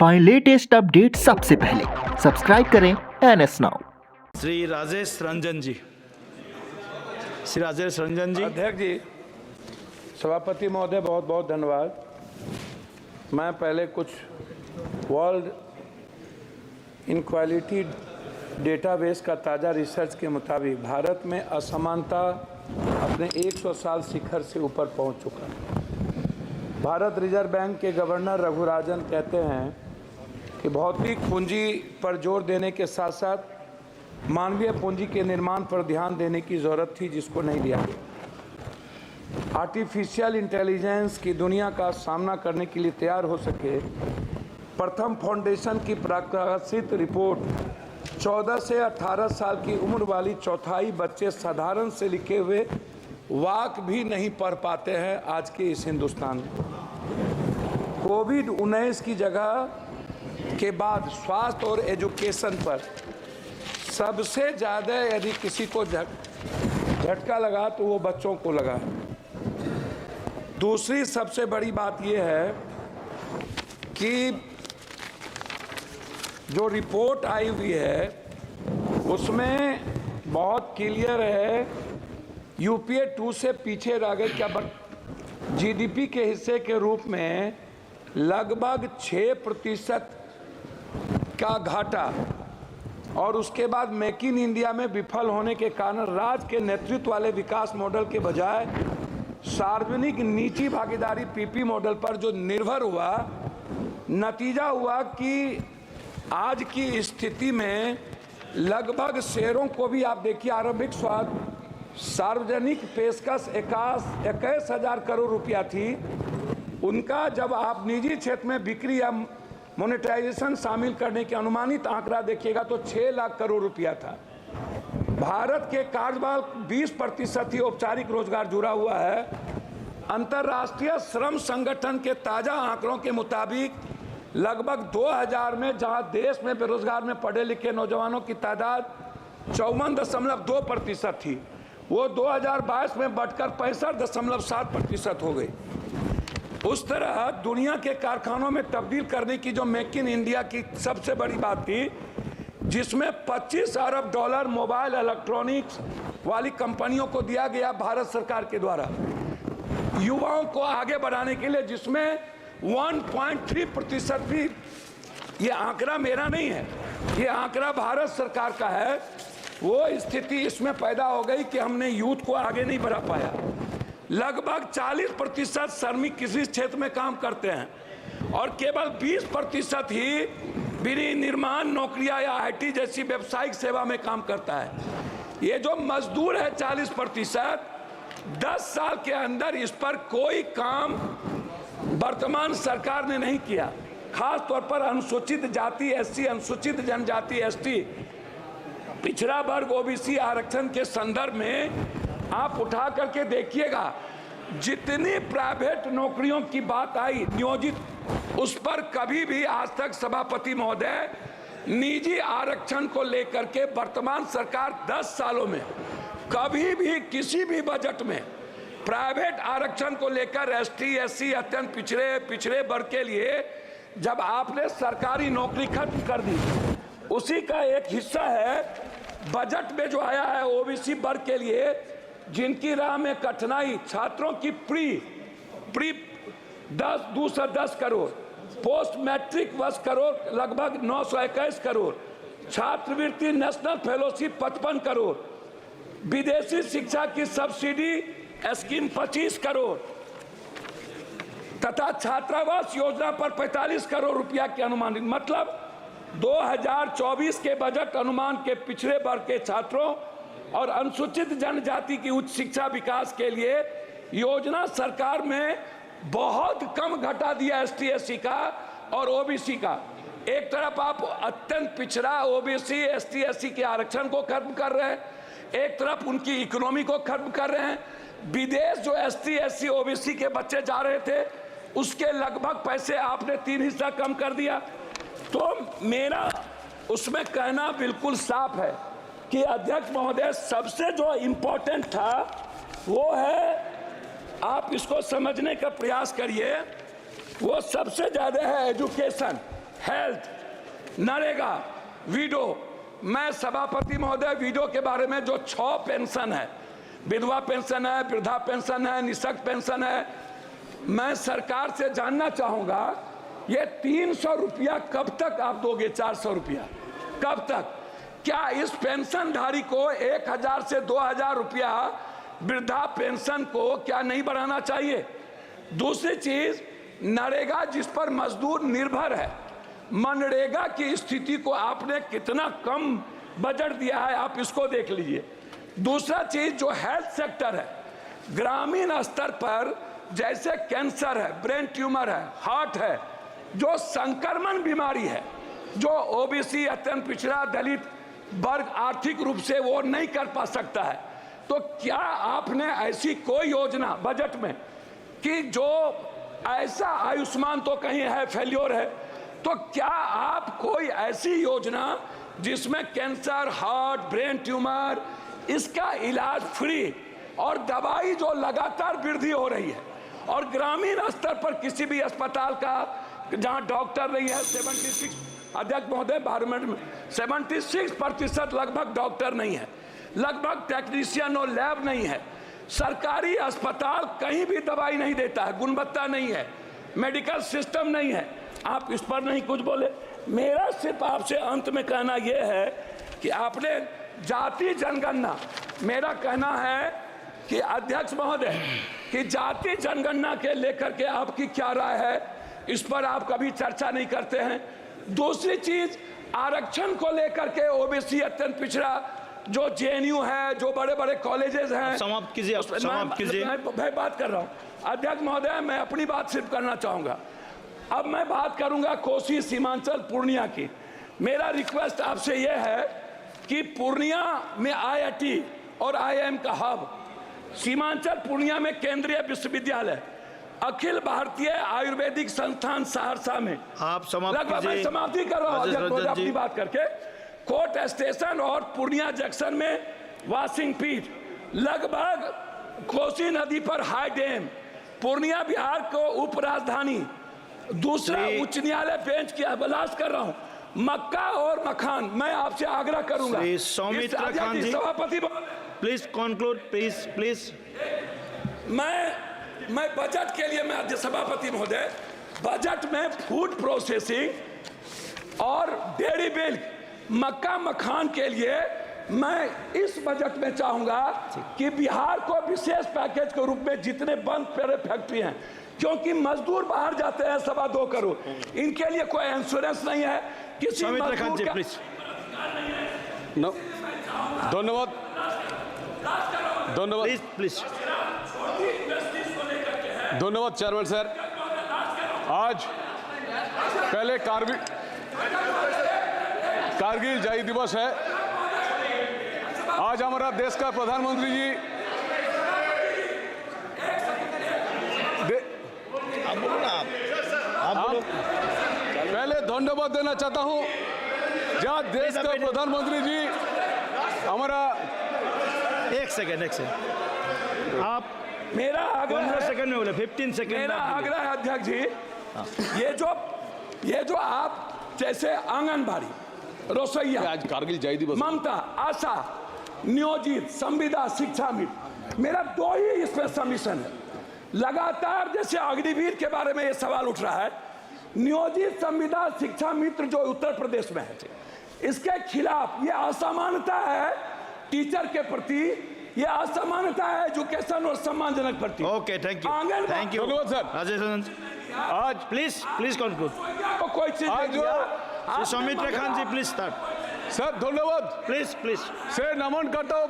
पाएं latest update सबसे पहले। सब्सक्राइब करें NS नाउ। श्री राजेश रंजन जी। श्री राजेश रंजन जी। अध्यक्ष जी, सभापति महोदय, बहुत बहुत धन्यवाद। मैं पहले कुछ वर्ल्ड इनक्वालिटी डेटाबेस का ताज़ा रिसर्च के मुताबिक भारत में असमानता अपने 100 साल शिखर से ऊपर पहुंच चुका है। भारत रिजर्व बैंक के गवर्नर रघुराजन कहते हैं कि भौतिक पूंजी पर जोर देने के साथ साथ मानवीय पूंजी के निर्माण पर ध्यान देने की ज़रूरत थी, जिसको नहीं दिया गया। आर्टिफिशियल इंटेलिजेंस की दुनिया का सामना करने के लिए तैयार हो सके, प्रथम फाउंडेशन की प्रकाशित रिपोर्ट 14 से 18 साल की उम्र वाली चौथाई बच्चे साधारण से लिखे हुए वाक भी नहीं पढ़ पाते हैं आज के इस हिंदुस्तान में। कोविड-19 की जगह के बाद स्वास्थ्य और एजुकेशन पर सबसे ज़्यादा यदि किसी को झटका लगा तो वो बच्चों को लगा। दूसरी सबसे बड़ी बात ये है कि जो रिपोर्ट आई हुई है उसमें बहुत क्लियर है, यूपीए 2 से पीछे रह गए क्या, बट जीडीपी के हिस्से के रूप में लगभग 6% का घाटा, और उसके बाद मेक इन इंडिया में विफल होने के कारण राज्य के नेतृत्व वाले विकास मॉडल के बजाय सार्वजनिक निजी भागीदारी पीपी मॉडल पर जो निर्भर हुआ, नतीजा हुआ कि आज की स्थिति में लगभग शेयरों को भी आप देखिए, आरंभिक सार्वजनिक पेशकश 21,000 करोड़ रुपया थी, उनका जब आप निजी क्षेत्र में बिक्री या मोनेटाइजेशन शामिल करने के अनुमानित आंकड़ा देखिएगा तो 6 लाख करोड़ रुपया था। भारत के कार्यबल 20% ही औपचारिक रोजगार जुड़ा हुआ है। अंतर्राष्ट्रीय श्रम संगठन के ताजा आंकड़ों के मुताबिक लगभग 2000 में जहां देश में बेरोजगार में पढ़े लिखे नौजवानों की तादाद 54.2% थी, वो 2022 में बढ़कर 65.7% हो गई। उस तरह दुनिया के कारखानों में तब्दील करने की जो मेक इन इंडिया की सबसे बड़ी बात थी, जिसमें 25 अरब डॉलर मोबाइल इलेक्ट्रॉनिक्स वाली कंपनियों को दिया गया भारत सरकार के द्वारा युवाओं को आगे बढ़ाने के लिए, जिसमें 1.3% भी, ये आंकड़ा मेरा नहीं है, ये आंकड़ा भारत सरकार का है, वो स्थिति इसमें पैदा हो गई कि हमने यूथ को आगे नहीं बढ़ा पाया। लगभग 40% श्रमिक किसी क्षेत्र में काम करते हैं और केवल 20% ही विनिर्माण नौकरियां या आईटी जैसी व्यावसायिक सेवा में काम करता है। ये जो मजदूर है 40%, 10 साल के अंदर इस पर कोई काम वर्तमान सरकार ने नहीं किया। खास तौर पर अनुसूचित जाति SC, अनुसूचित जनजाति ST, पिछड़ा वर्ग OBC आरक्षण के संदर्भ में आप उठा करके देखिएगा, जितनी प्राइवेट नौकरियों की बात आई नियोजित, उस पर कभी भी आज तक सभापति महोदय निजी आरक्षण को लेकर के वर्तमान सरकार 10 सालों में कभी भी किसी भी बजट में प्राइवेट आरक्षण को लेकर ST SC अत्यंत पिछड़े वर्ग के लिए जब आपने सरकारी नौकरी खत्म कर दी, उसी का एक हिस्सा है बजट में जो आया है OBC वर्ग के लिए, जिनकी राह में कठिनाई, छात्रों की pre 210 crore, post matric 10 crore, लगभग 921 करोड़, छात्रवृत्ति नेशनल फेलोशिप 55 करोड़, विदेशी शिक्षा की सब्सिडी स्कीम 25 करोड़ तथा छात्रावास योजना पर 45 करोड़ रुपया के अनुमानित, मतलब 2024 के बजट अनुमान के पिछड़े वर्ग के छात्रों और अनुसूचित जनजाति की उच्च शिक्षा विकास के लिए योजना सरकार में बहुत कम घटा दिया ST SC का और OBC का। एक तरफ आप अत्यंत पिछड़ा OBC ST SC के आरक्षण को खत्म कर रहे हैं, एक तरफ उनकी इकोनॉमी को खत्म कर रहे हैं। विदेश जो ST SC OBC के बच्चे जा रहे थे, उसके लगभग पैसे आपने 3 हिस्सा कम कर दिया। तो मेरा उसमें कहना बिल्कुल साफ है कि अध्यक्ष महोदय, सबसे जो इम्पोर्टेंट था वो है, आप इसको समझने का प्रयास करिए, वो सबसे ज़्यादा है एजुकेशन। Health, NREGA, window. मैं सभापति महोदय विडो के बारे में जो 6 पेंशन है, विधवा पेंशन है, वृद्धा पेंशन है, निःशक्त पेंशन है, मैं सरकार से जानना चाहूंगा ये 300 रुपया कब तक आप दोगे? 400 रुपया कब तक? क्या इस पेंशनधारी को 1000 से 2000 रुपया वृद्धा पेंशन को क्या नहीं बढ़ाना चाहिए? दूसरी चीज, नरेगा जिस पर मजदूर निर्भर है, मनरेगा की स्थिति को आपने कितना कम बजट दिया है, आप इसको देख लीजिए। दूसरा चीज जो हेल्थ सेक्टर है, ग्रामीण स्तर पर जैसे कैंसर है, ब्रेन ट्यूमर है, हार्ट है, जो संक्रमण बीमारी है, जो ओबीसी, अत्यंत पिछड़ा, दलित वर्ग आर्थिक रूप से वो नहीं कर पा सकता है, तो क्या आपने ऐसी कोई योजना बजट में कि जो ऐसा आयुष्मान तो कहीं है फेल्योर है, तो क्या आप कोई ऐसी योजना जिसमें कैंसर, हार्ट, ब्रेन ट्यूमर, इसका इलाज फ्री और दवाई जो लगातार वृद्धि हो रही है, और ग्रामीण स्तर पर किसी भी अस्पताल का जहां डॉक्टर नहीं है, 76 अध्यक्ष महोदय पार्लियामेंट में 76% लगभग डॉक्टर नहीं है, लगभग टेक्नीशियन और लैब नहीं है, सरकारी अस्पताल कहीं भी दवाई नहीं देता है, गुणवत्ता नहीं है, मेडिकल सिस्टम नहीं है, आप इस पर नहीं कुछ बोले। मेरा सिर्फ आपसे अंत में कहना यह है कि आपने जाति जनगणना, मेरा कहना है कि अध्यक्ष महोदय कि जाति जनगणना के लेकर के आपकी क्या राय है, इस पर आप कभी चर्चा नहीं करते हैं। दूसरी चीज, आरक्षण को लेकर के ओबीसी, अत्यंत पिछड़ा, जो जेएनयू है, जो बड़े बड़े कॉलेजेस हैं, समाप्त कीजिए, समाप्त कीजिए। मैं बात कर रहा हूं अध्यक्ष महोदय, मैं अपनी बात सिर्फ करना चाहूंगा। अब मैं बात करूंगा कोसी, सीमांचल, पूर्णिया की। मेरा रिक्वेस्ट आपसे यह है कि पूर्णिया में IIT और IIM का हब, सीमांचल पूर्णिया में केंद्रीय विश्वविद्यालय, अखिल भारतीय आयुर्वेदिक संस्थान सहरसा में, आप समाप्त लगभग मैं समाप्ति कर रहा हूं अपनी बात करके, कोर्ट स्टेशन और पूर्णिया जंक्शन में वाशिंग पीठ, लगभग कोसी नदी पर हाई डैम, पूर्णिया बिहार को उप राजधानी, दूसरा उच्च न्यायालय बेंच की अभिलाष कर रहा हूं, मक्का और मखान। मैं आपसे आग्रह करूंगा, सौमित्र खान जी, सभापति प्लीज कंक्लूड, प्लीज। मैं बजट के लिए, मैं सभापति महोदय, बजट में फूड प्रोसेसिंग और डेयरी मिल्क, मक्का मखान के लिए मैं इस बजट में चाहूंगा कि बिहार को विशेष पैकेज के रूप में जितने बंद पड़े फैक्ट्री हैं, क्योंकि मजदूर बाहर जाते हैं 2.25 करोड़, इनके लिए कोई इंश्योरेंस नहीं है, किसी मजदूर का। धन्यवाद, धन्यवाद, प्लीज। धन्यवाद चेयरमैन सर। आज पहले कारगिल जय दिवस है। आज हमारा देश का प्रधानमंत्री जी पहले धन्यवाद देना चाहता हूं, जहां देश का प्रधानमंत्री जी हमारा एक सेकेंड आप मेरा आग्रह 15 सेकंड में बोले, 15 सेकंड। मेरा आग्रह है अध्यक्ष जी, ये जो आप जैसे आंगनबाड़ी, रसोईया, आज कारगिल जय दिवस, ममता, आशा, नियोजित, संविदा, शिक्षा मित्र, मेरा 2 ही इसमें सबमिशन है। लगातार जैसे अग्निवीर के बारे में ये सवाल उठ रहा है, नियोजित, संविदा, शिक्षा मित्र जो उत्तर प्रदेश में है, इसके खिलाफ ये असमानता है टीचर के प्रति, ये असमानता है एजुकेशन और सम्मानजनक प्रति। Okay, thank you, thank you. धन्यवाद सर। राजेश आज प्लीज कंक्लूड। कोई चीज सौमित्र खान जी प्लीज स्टार्ट। सर धन्यवाद प्लीज से नमन करता हूँ।